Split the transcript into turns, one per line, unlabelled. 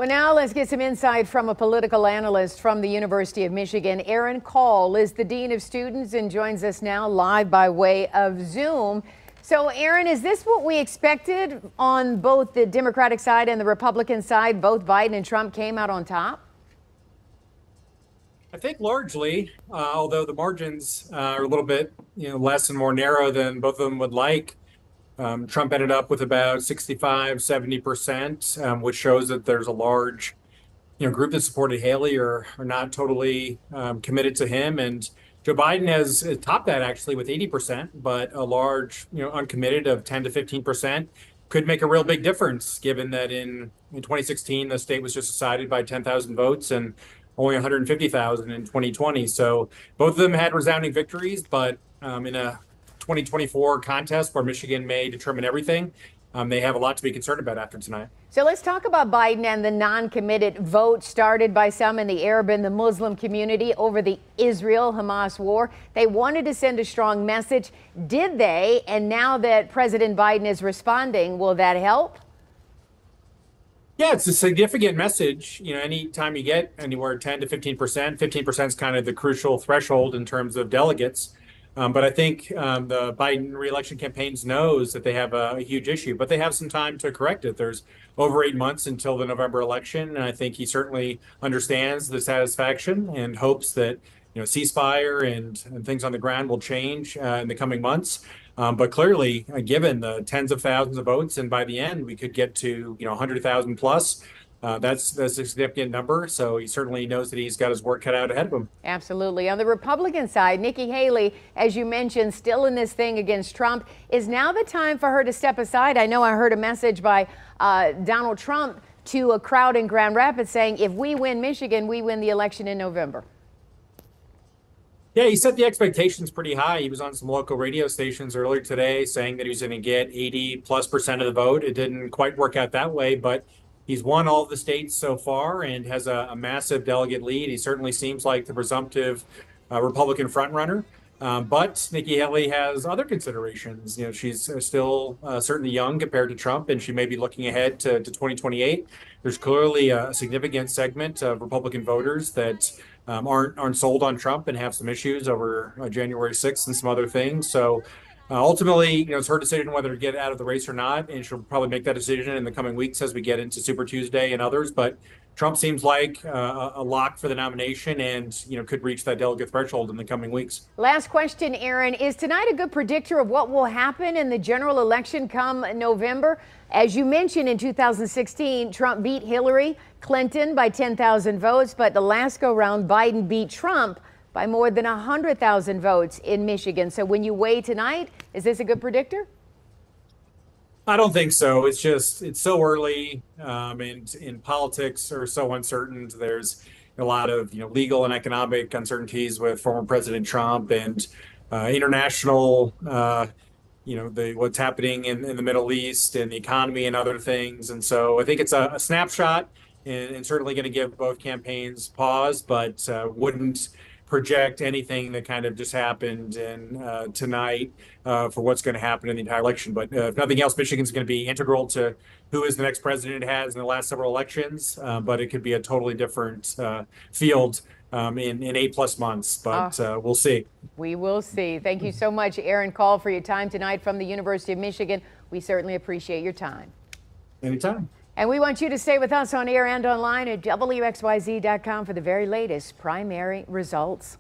Well, now let's get some insight from a political analyst from the University of Michigan. Aaron Kall is the Dean of Students and joins us now live by way of Zoom. So, Aaron, is this what we expected on both the Democratic side and the Republican side? Both Biden and Trump came out on top?
I think largely, although the margins are a little bit less and more narrow than both of them would like. Trump ended up with about 65–70%, which shows that there's a large group that supported Haley or are not totally committed to him. And Joe Biden has topped that actually with 80%, but a large uncommitted of 10–15% could make a real big difference, given that in 2016 the state was just decided by 10,000 votes and only 150,000 in 2020. So both of them had resounding victories, but in a 2024 contest where Michigan may determine everything, they have a lot to be concerned about after tonight.
So let's talk about Biden and the non-committed vote started by some in the Arab and the Muslim community over the Israel-Hamas war. They wanted to send a strong message. Did they? And now that President Biden is responding, will that help?
Yeah, it's a significant message. Anytime you get anywhere 10–15%, 15% is kind of the crucial threshold in terms of delegates. But I think the Biden reelection campaigns knows that they have a huge issue, but they have some time to correct it. There's over 8 months until the November election, and I think he certainly understands the satisfaction and hopes that ceasefire and things on the ground will change in the coming months. But clearly, given the tens of thousands of votes, and by the end we could get to 100,000 plus. That's a significant number, so he certainly knows that he's got his work cut out ahead of him.
Absolutely. On the Republican side, Nikki Haley, as you mentioned, still in this thing against Trump. Is now the time for her to step aside? I know I heard a message by Donald Trump to a crowd in Grand Rapids saying, if we win Michigan, we win the election in November.
Yeah, he set the expectations pretty high. He was on some local radio stations earlier today saying that he was going to get 80+% of the vote. It didn't quite work out that way, but he's won all of the states so far and has a massive delegate lead. He certainly seems like the presumptive Republican frontrunner. But Nikki Haley has other considerations. She's still certainly young compared to Trump, and she may be looking ahead to 2028. There's clearly a significant segment of Republican voters that aren't sold on Trump and have some issues over January 6th and some other things. So ultimately, it's her decision whether to get out of the race or not, and she'll probably make that decision in the coming weeks as we get into Super Tuesday and others. But Trump seems like a lock for the nomination and, could reach that delegate threshold in the coming weeks.
Last question, Aaron. Is tonight a good predictor of what will happen in the general election come November? As you mentioned, in 2016, Trump beat Hillary Clinton by 10,000 votes, but the last go round, Biden beat Trump by more than 100,000 votes in Michigan. So when you weigh tonight, is this a good predictor?
I don't think so. It's so early, and politics are so uncertain. There's a lot of legal and economic uncertainties with former President Trump and international, what's happening in the Middle East and the economy and other things. And so I think it's a snapshot and certainly going to give both campaigns pause, but wouldn't project anything that kind of just happened tonight for what's going to happen in the entire election. But if nothing else, Michigan's going to be integral to who is the next president it has in the last several elections. But it could be a totally different field in 8+ months. But we'll see. We will see. Thank you so much, Aaron Kall, for your time tonight from the University of Michigan. We certainly appreciate your time. Anytime. And we want you to stay with us on air and online at WXYZ.com for the very latest primary results.